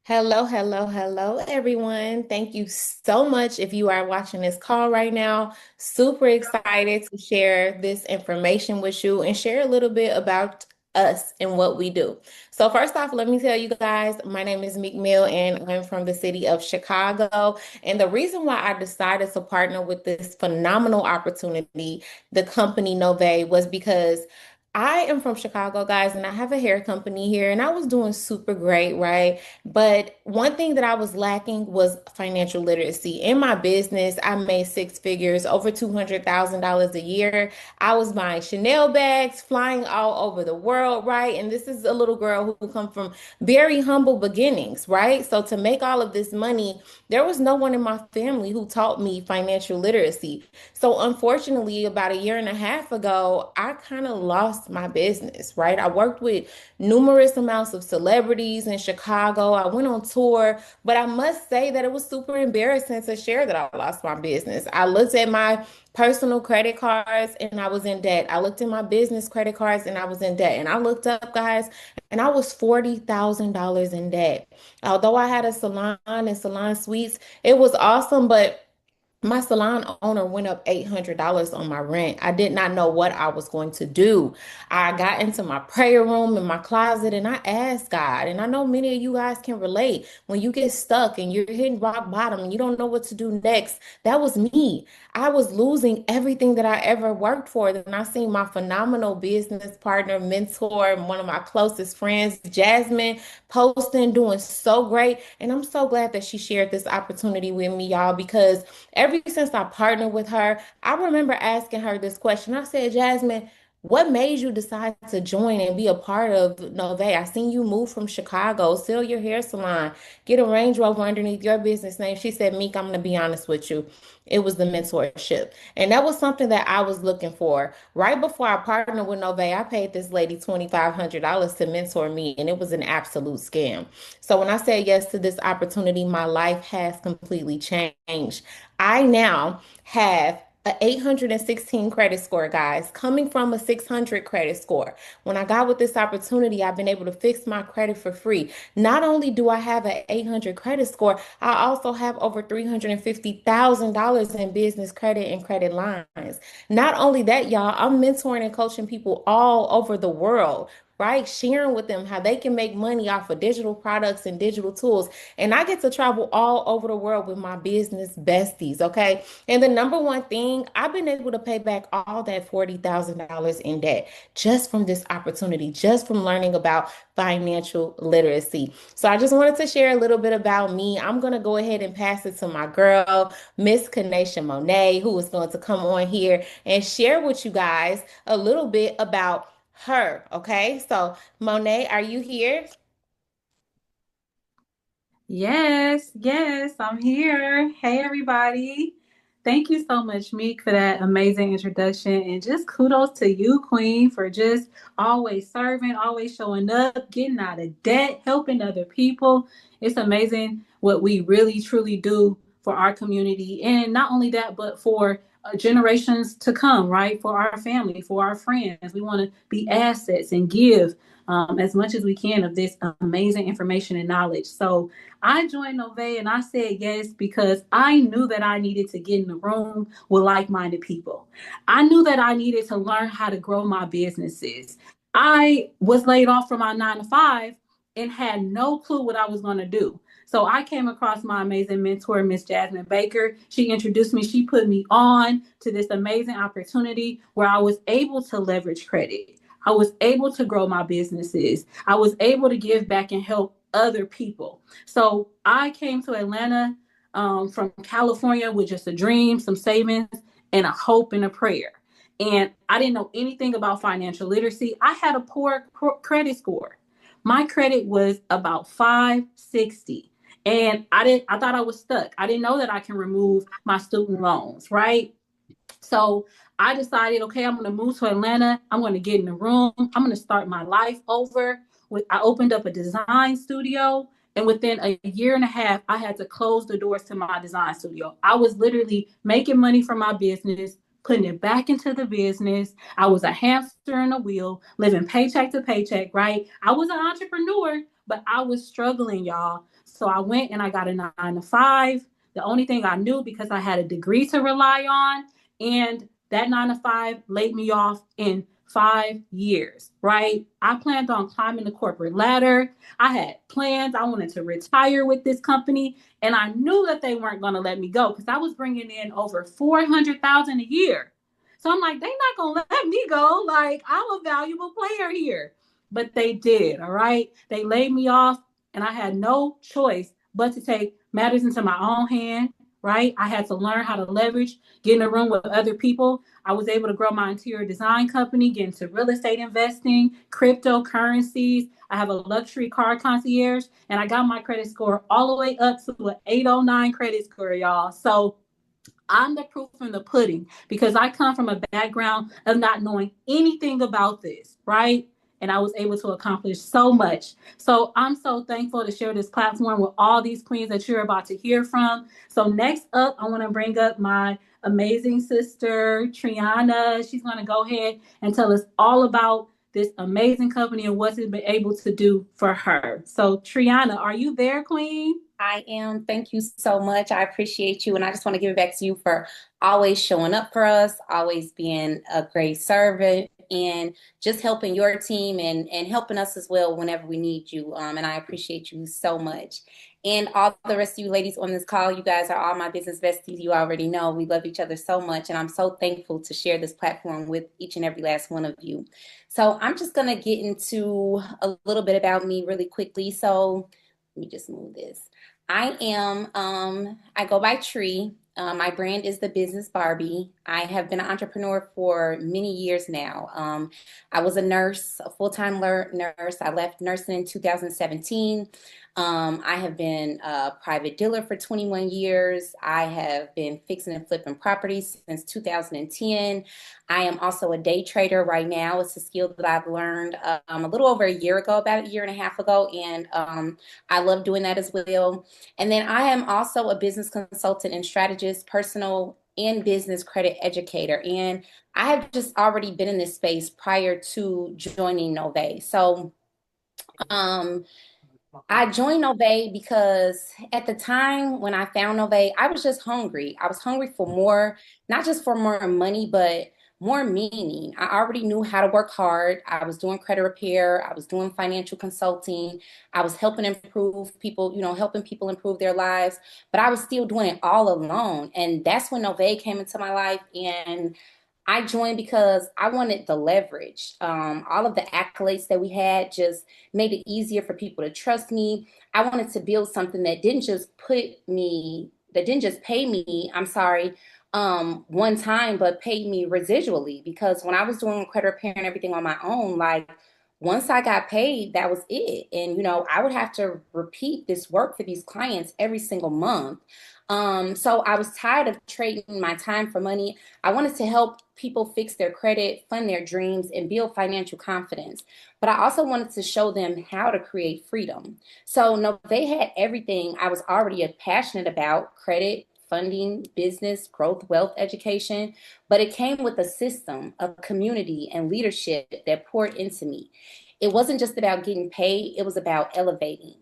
Hello, hello, hello, everyone. Thank you so much if you are watching this call right now. Super excited to share this information with you and share a little bit about us and what we do. So, first off, let me tell you guys, my name is Meek Mill and I'm from the city of Chicago. And the reason why I decided to partner with this phenomenal opportunity, the company Nove, was because I am from Chicago, guys, and I have a hair company here, and I was doing super great, right? But one thing that I was lacking was financial literacy. In my business, I made six figures, over $200,000 a year. I was buying Chanel bags, flying all over the world, right? And this is a little girl who come from very humble beginnings, right? So to make all of this money, there was no one in my family who taught me financial literacy. So unfortunately, about a year and a half ago, I kind of lost my business, right? I worked with numerous amounts of celebrities in Chicago. I went on tour, but I must say that it was super embarrassing to share that I lost my business. I looked at my personal credit cards and I was in debt. I looked at my business credit cards and I was in debt. And I looked up, guys, and I was $40,000 in debt. Although I had a salon and salon suites, it was awesome, but my salon owner went up $800 on my rent. I did not know what I was going to do. I got into my prayer room in my closet and I asked God. And I know many of you guys can relate when you get stuck and you're hitting rock bottom and you don't know what to do next. That was me. I was losing everything that I ever worked for. Then I seen my phenomenal business partner, mentor, and one of my closest friends, Jasmine, posting, doing so great. And I'm so glad that she shared this opportunity with me, y'all, because ever since I partnered with her, I remember asking her this question. I said, Jasmine, what made you decide to join and be a part of Nove? I seen you move from Chicago, sell your hair salon, get a Range Rover underneath your business name. She said, Meek, I'm going to be honest with you. It was the mentorship. And that was something that I was looking for. Right before I partnered with Nove, I paid this lady $2,500 to mentor me, and it was an absolute scam. So when I said yes to this opportunity, my life has completely changed. I now have an 816 credit score, guys, coming from a 600 credit score. When I got with this opportunity, I've been able to fix my credit for free. Not only do I have an 800 credit score, I also have over $350,000 in business credit and credit lines. Not only that, y'all, I'm mentoring and coaching people all over the world, right? Sharing with them how they can make money off of digital products and digital tools. And I get to travel all over the world with my business besties, okay? And the number one thing, I've been able to pay back all that $40,000 in debt just from this opportunity, just from learning about financial literacy. So I just wanted to share a little bit about me. I'm going to go ahead and pass it to my girl, Miss Kanesha Monet, who is going to come on here and share with you guys a little bit about her. Okay, so Monet, are you here? Yes, yes, I'm here. Hey, everybody. Thank you so much, Meek, for that amazing introduction. And just kudos to you, Queen, for just always serving, always showing up, getting out of debt, helping other people. It's amazing what we really, truly do for our community. And not only that, but for generations to come, right? For our family, for our friends. We want to be assets and give as much as we can of this amazing information and knowledge. So, I joined Nove and I said yes because I knew that I needed to get in the room with like minded people. I knew that I needed to learn how to grow my businesses. I was laid off from my 9 to 5 and had no clue what I was going to do. So I came across my amazing mentor, Miss Jasmine Baker. She introduced me, she put me on to this amazing opportunity where I was able to leverage credit. I was able to grow my businesses. I was able to give back and help other people. So I came to Atlanta from California with just a dream, some savings, and a hope and a prayer. And I didn't know anything about financial literacy. I had a poor credit score. My credit was about 560. And I thought I was stuck. I didn't know that I can remove my student loans, right? So I decided, okay, I'm going to move to Atlanta. I'm going to get in the room. I'm going to start my life over. I opened up a design studio. And within a year and a half, I had to close the doors to my design studio. I was literally making money from my business, putting it back into the business. I was a hamster in a wheel, living paycheck to paycheck, right? I was an entrepreneur, but I was struggling, y'all. So I went and I got a 9 to 5. The only thing I knew, because I had a degree to rely on, and that 9 to 5 laid me off in 5 years, right? I planned on climbing the corporate ladder. I had plans. I wanted to retire with this company, and I knew that they weren't going to let me go because I was bringing in over 400,000 a year. So I'm like, they're not going to let me go. Like, I'm a valuable player here. But they did, all right? They laid me off, and I had no choice but to take matters into my own hand, right? I had to learn how to leverage, get in a room with other people. I was able to grow my interior design company, get into real estate investing, cryptocurrencies. I have a luxury car concierge, and I got my credit score all the way up to an 809 credit score, y'all. So I'm the proof in the pudding because I come from a background of not knowing anything about this, right? And I was able to accomplish so much. So I'm so thankful to share this platform with all these queens that you're about to hear from. So next up, I want to bring up my amazing sister, Triana. She's going to go ahead and tell us all about this amazing company and what's it been able to do for her. So Triana, are you there, queen? I am. Thank you so much. I appreciate you. And I just want to give it back to you for always showing up for us, always being a great servant, and just helping your team and helping us as well whenever we need you. And I appreciate you so much. And all the rest of you ladies on this call, you guys are all my business besties. You already know we love each other so much. And I'm so thankful to share this platform with each and every last one of you. So I'm just going to get into a little bit about me really quickly. So let me just move this. I go by Tree. My brand is the Business Barbie. I have been an entrepreneur for many years now. I was a nurse, a full-time nurse. I left nursing in 2017. I have been a private dealer for 21 years. I have been fixing and flipping properties since 2010. I am also a day trader right now. It's a skill that I've learned a little over a year ago, about a year and a half ago, and I love doing that as well. And then I am also a business consultant and strategist, personal and business credit educator. And I have just already been in this space prior to joining Nove. So I joined Nove because at the time when I found Nove, I was just hungry. I was hungry for more, not just for more money, but more meaning. I already knew how to work hard. I was doing credit repair. I was doing financial consulting. I was helping improve people, helping people improve their lives, but I was still doing it all alone. And that's when Nove came into my life. And I joined because I wanted the leverage. All of the accolades that we had just made it easier for people to trust me. I wanted to build something that didn't just pay me, I'm sorry, one time, but paid me residually. Because when I was doing credit repair and everything on my own, like once I got paid, that was it. And, I would have to repeat this work for these clients every single month. So I was tired of trading my time for money. I wanted to help people fix their credit, fund their dreams, and build financial confidence. But I also wanted to show them how to create freedom. So no, they had everything I was already passionate about: credit, funding, business, growth, wealth, education. But it came with a system, a community, and leadership that poured into me. It wasn't just about getting paid, it was about elevating.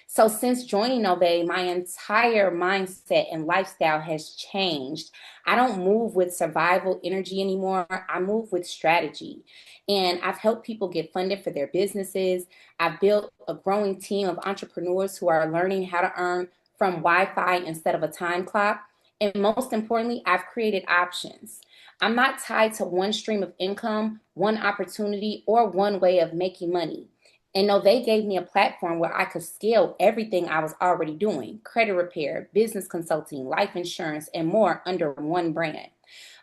So since joining Nove, my entire mindset and lifestyle has changed. I don't move with survival energy anymore. I move with strategy. And I've helped people get funded for their businesses. I've built a growing team of entrepreneurs who are learning how to earn from Wi-Fi instead of a time clock. And most importantly, I've created options. I'm not tied to one stream of income, one opportunity, or one way of making money. And no, they gave me a platform where I could scale everything I was already doing: credit repair, business consulting, life insurance, and more under one brand.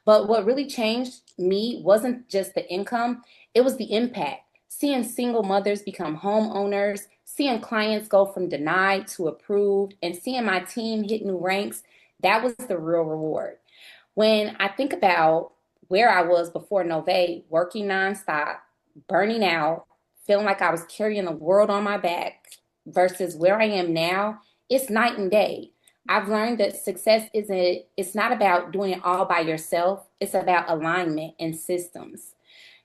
But what really changed me wasn't just the income, it was the impact. Seeing single mothers become homeowners, seeing clients go from denied to approved, and seeing my team hit new ranks, that was the real reward. When I think about where I was before Nove, working nonstop, burning out, feeling like I was carrying the world on my back versus where I am now, it's night and day. I've learned that it's not about doing it all by yourself. It's about alignment and systems.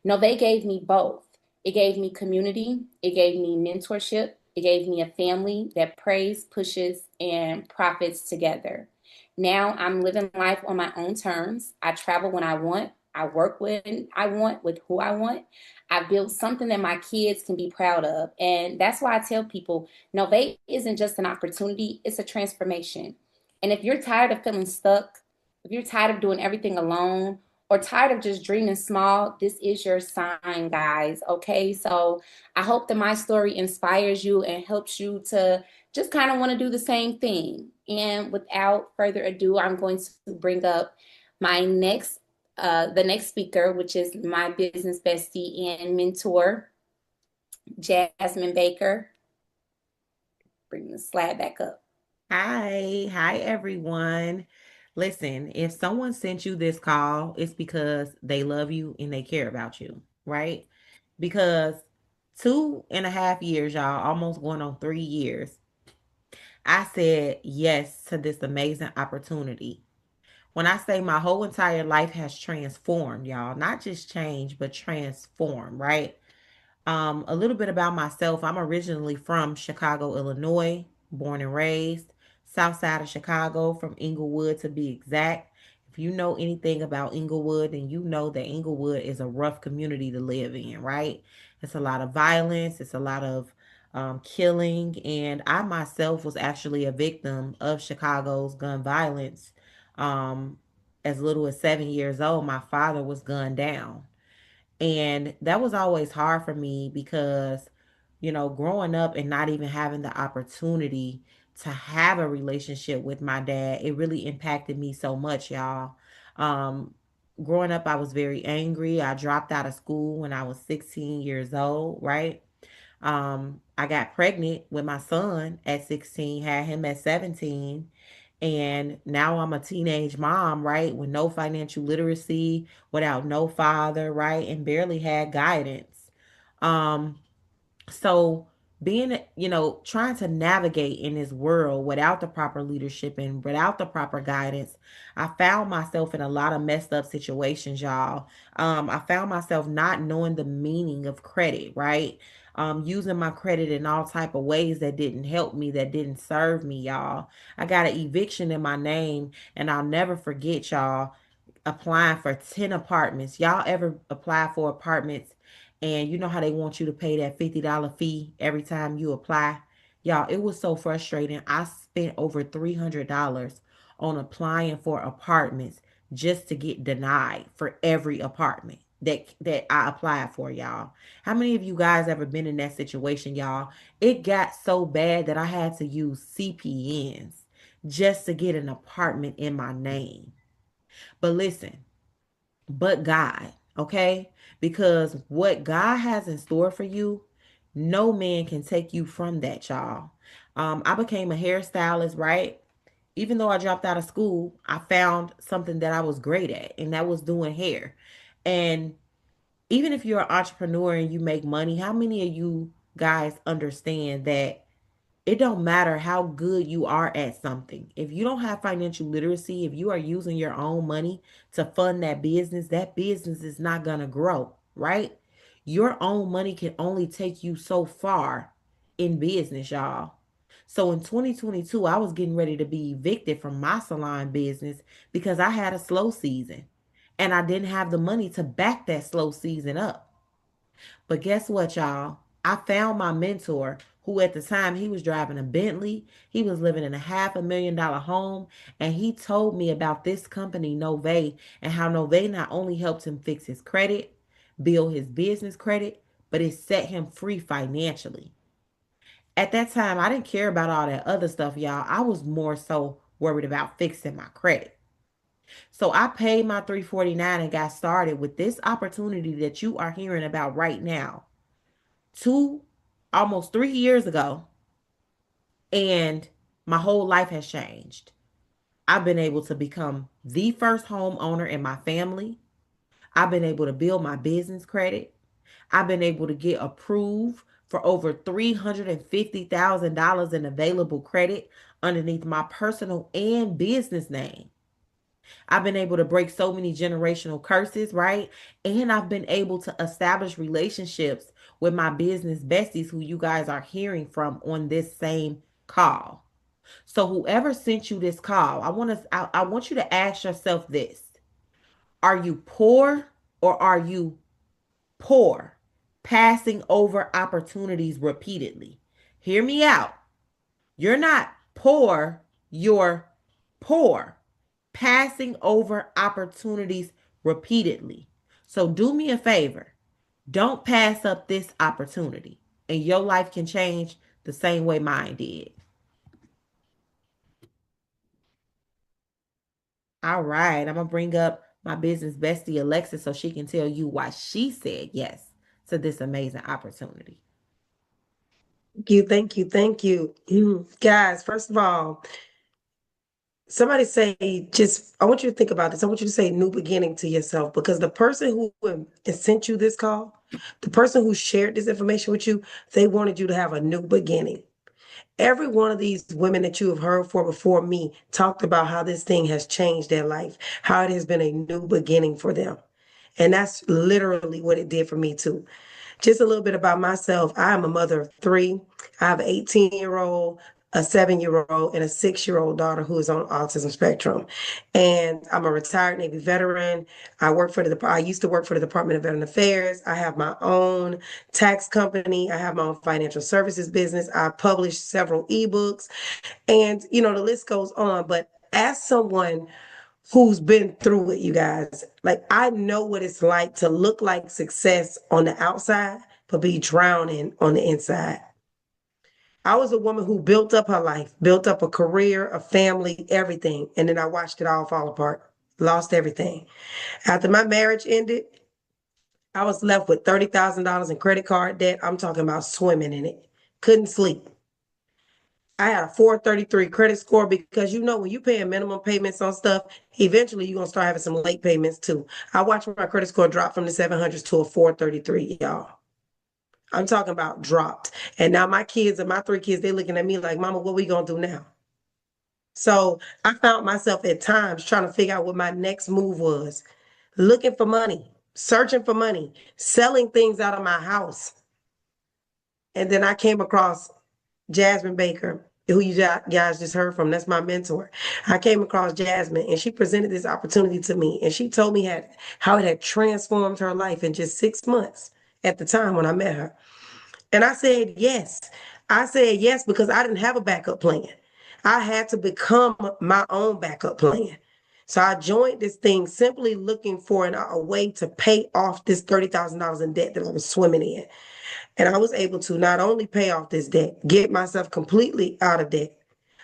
Nove gave me both. It gave me community. It gave me mentorship. It gave me a family that prays, pushes, and profits together. Now I'm living life on my own terms. I travel when I want. I work when I want with who I want. I built something that my kids can be proud of. And that's why I tell people Novate isn't just an opportunity, it's a transformation. And if you're tired of feeling stuck, if you're tired of doing everything alone, or tired of just dreaming small, this is your sign, guys. Okay. So I hope that my story inspires you and helps you to just kind of want to do the same thing. And without further ado, I'm going to bring up my the next speaker, which is my business bestie and mentor, Jasmine Baker. Bring the slide back up. Hi everyone. Listen, if someone sent you this call, it's because they love you and they care about you, right? Because 2.5 years, y'all, almost going on 3 years, I said yes to this amazing opportunity. When I say my whole entire life has transformed, y'all, not just changed, but transformed, right? A little bit about myself. I'm originally from Chicago, Illinois, born and raised, south side of Chicago, from Inglewood to be exact. If you know anything about Inglewood, then you know that Inglewood is a rough community to live in, right? It's a lot of violence, it's a lot of killing, and I myself was actually a victim of Chicago's gun violence. Um, as little as 7 years old, my father was gunned down, and that was always hard for me because, growing up and not even having the opportunity to have a relationship with my dad, it really impacted me so much, y'all. Um, Growing up, I was very angry. I dropped out of school when I was 16 years old, right? I got pregnant with my son at 16, had him at 17, and now I'm a teenage mom, right? With no financial literacy, without no father, right? And barely had guidance. Um, so being, trying to navigate in this world without the proper leadership and without the proper guidance, I found myself in a lot of messed up situations, y'all. I found myself not knowing the meaning of credit, right? Using my credit in all type of ways that didn't help me, that didn't serve me, y'all. I got an eviction in my name, and I'll never forget, y'all, applying for 10 apartments. Y'all ever apply for apartments and you know how they want you to pay that $50 fee every time you apply? Y'all, it was so frustrating. I spent over $300 on applying for apartments just to get denied for every apartment that I applied for, y'all. How many of you guys ever been in that situation, y'all? It got so bad that I had to use CPNs just to get an apartment in my name. But listen, but God, okay? Because what God has in store for you, no man can take you from that, y'all. I became a hairstylist, right? Even though I dropped out of school, I found something that I was great at, and that was doing hair. And even if you're an entrepreneur and you make money, how many of you guys understand that it don't matter how good you are at something. If you don't have financial literacy, if you are using your own money to fund that business is not going to grow, right? Your own money can only take you so far in business, y'all. So in 2022, I was getting ready to be evicted from my salon business because I had a slow season and I didn't have the money to back that slow season up. But guess what, y'all? I found my mentor who at the time he was driving a Bentley. He was living in a $500,000 home. And he told me about this company, Nove, and how Nove not only helped him fix his credit, build his business credit, but it set him free financially. At that time, I didn't care about all that other stuff, y'all. I was more so worried about fixing my credit. So I paid my 349 and got started with this opportunity that you are hearing about right now. Two, almost 3 years ago, and my whole life has changed. I've been able to become the first homeowner in my family. I've been able to build my business credit. I've been able to get approved for over $350,000 in available credit underneath my personal and business name. I've been able to break so many generational curses, right? And I've been able to establish relationships with my business besties who you guys are hearing from on this same call. So whoever sent you this call, I want you to ask yourself this. Are you poor or are you poor? Passing over opportunities repeatedly. Hear me out. You're not poor, you're poor. Passing over opportunities repeatedly. So do me a favor. Don't pass up this opportunity, and your life can change the same way mine did. All right, I'm going to bring up my business bestie, Alexa, so she can tell you why she said yes to this amazing opportunity. Thank you, thank you. Guys, first of all, somebody say, I want you to think about this. I want you to say new beginning to yourself, because the person who sent you this call, the person who shared this information with you, they wanted you to have a new beginning. Every one of these women that you have heard for before me talked about how this thing has changed their life, how it has been a new beginning for them. And that's literally what it did for me too. Just a little bit about myself. I am a mother of three. I have an 18-year-old, a 7-year-old, and a 6-year-old daughter who is on autism spectrum. And I'm a retired Navy veteran. I used to work for the Department of Veteran Affairs. I have my own tax company. I have my own financial services business. I publish several ebooks, and the list goes on. But as someone who's been through it, you guys, like, I know what it's like to look like success on the outside, but be drowning on the inside. I was a woman who built up her life, built up a career, a family, everything. And then I watched it all fall apart, lost everything. After my marriage ended, I was left with $30,000 in credit card debt. I'm talking about swimming in it. Couldn't sleep. I had a 433 credit score, because when you paying minimum payments on stuff, eventually you're going to start having some late payments too. I watched my credit score drop from the 700s to a 433, y'all. I'm talking about dropped. And now my three kids, they looking at me like, Mama, what we going to do now? So I found myself at times trying to figure out what my next move was, looking for money, searching for money, selling things out of my house. And then I came across Jasmine Baker, who you guys just heard from. That's my mentor. I came across Jasmine, and she presented this opportunity to me, and she told me how it had transformed her life in just 6 months at the time when I met her. And I said yes. I said yes because I didn't have a backup plan. I had to become my own backup plan. So I joined this thing simply looking for a way to pay off this $30,000 in debt that I was swimming in. And I was able to not only pay off this debt, get myself completely out of debt,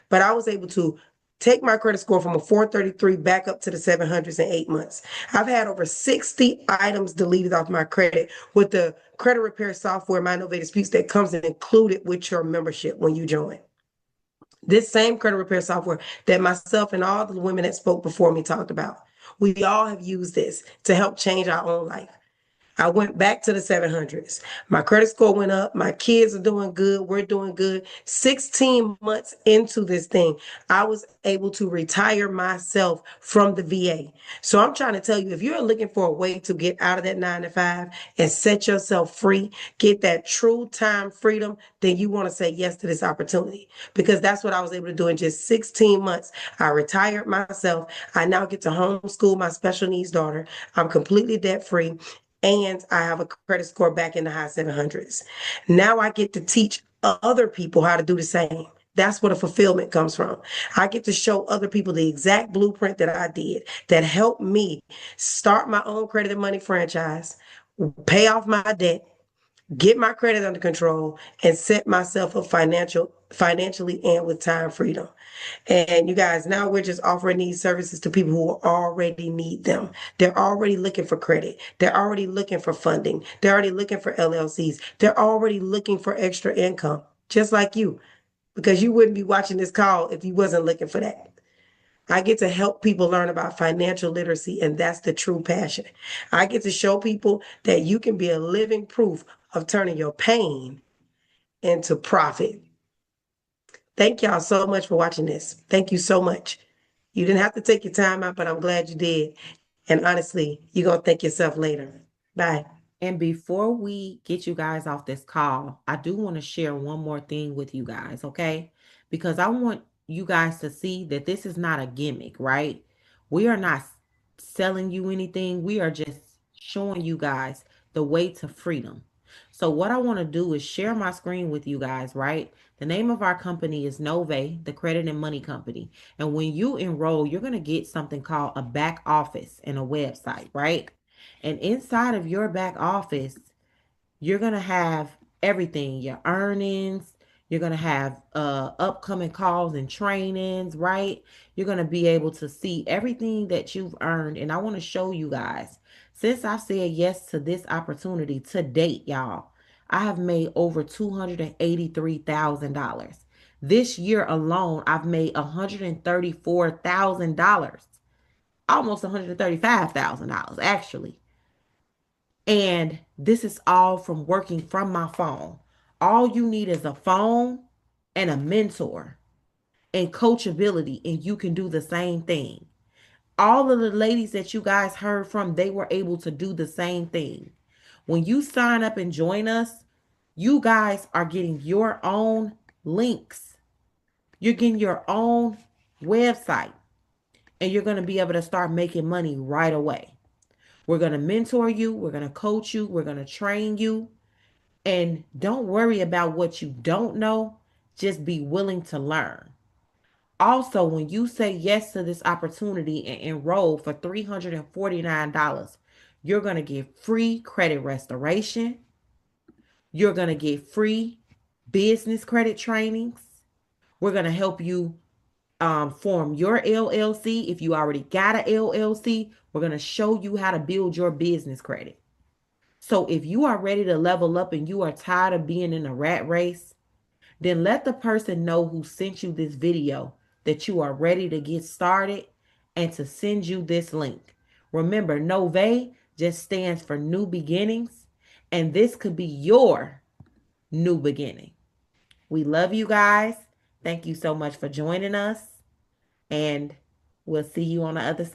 but I was able to take my credit score from a 433 back up to the 700s in 8 months. I've had over 60 items deleted off my credit with the credit repair software, My Innovative Speaks, that comes included with your membership when you join. This same credit repair software that myself and all the women that spoke before me talked about. We all have used this to help change our own life. I went back to the 700s. My credit score went up. My kids are doing good. We're doing good. 16 months into this thing, I was able to retire myself from the VA. So I'm trying to tell you, if you're looking for a way to get out of that 9 to 5 and set yourself free, get that true time freedom, then you want to say yes to this opportunity, because that's what I was able to do in just 16 months. I retired myself. I now get to homeschool my special needs daughter. I'm completely debt free. And I have a credit score back in the high 700s. Now I get to teach other people how to do the same. That's where the fulfillment comes from. I get to show other people the exact blueprint that I did that helped me start my own credit and money franchise, pay off my debt, get my credit under control, and set myself up financially and with time freedom. And you guys, now we're just offering these services to people who already need them. They're already looking for credit. They're already looking for funding. They're already looking for LLCs. They're already looking for extra income, just like you, because you wouldn't be watching this call if you wasn't looking for that. I get to help people learn about financial literacy, and that's the true passion. I get to show people that you can be a living proof of turning your pain into profit. Thank y'all so much for watching this. Thank you so much. You didn't have to take your time out, but I'm glad you did. And honestly, you're going to thank yourself later. Bye. And before we get you guys off this call, I do want to share one more thing with you guys, okay? Because I want you guys to see that this is not a gimmick, right? We are not selling you anything. We are just showing you guys the way to freedom. So what I want to do is share my screen with you guys, right? The name of our company is Nove, the credit and money company. And when you enroll, you're going to get something called a back office and a website, right? And inside of your back office, you're going to have everything, your earnings, you're going to have upcoming calls and trainings, right? You're going to be able to see everything that you've earned. And I want to show you guys, since I've said yes to this opportunity to date, y'all, I have made over $283,000. This year alone, I've made $134,000, almost $135,000 actually. And this is all from working from my phone. All you need is a phone and a mentor and coachability, and you can do the same thing. All of the ladies that you guys heard from, they were able to do the same thing. When you sign up and join us, you guys are getting your own links. You're getting your own website, and you're going to be able to start making money right away. We're going to mentor you. We're going to coach you. We're going to train you. And don't worry about what you don't know. Just be willing to learn. Also, when you say yes to this opportunity and enroll for $349, you're going to get free credit restoration. You're going to get free business credit trainings. We're going to help you form your LLC. If you already got an LLC, we're going to show you how to build your business credit. So if you are ready to level up and you are tired of being in a rat race, then let the person know who sent you this video that you are ready to get started and to send you this link. Remember, Nove just stands for new beginnings, and this could be your new beginning. We love you guys. Thank you so much for joining us, and we'll see you on the other side.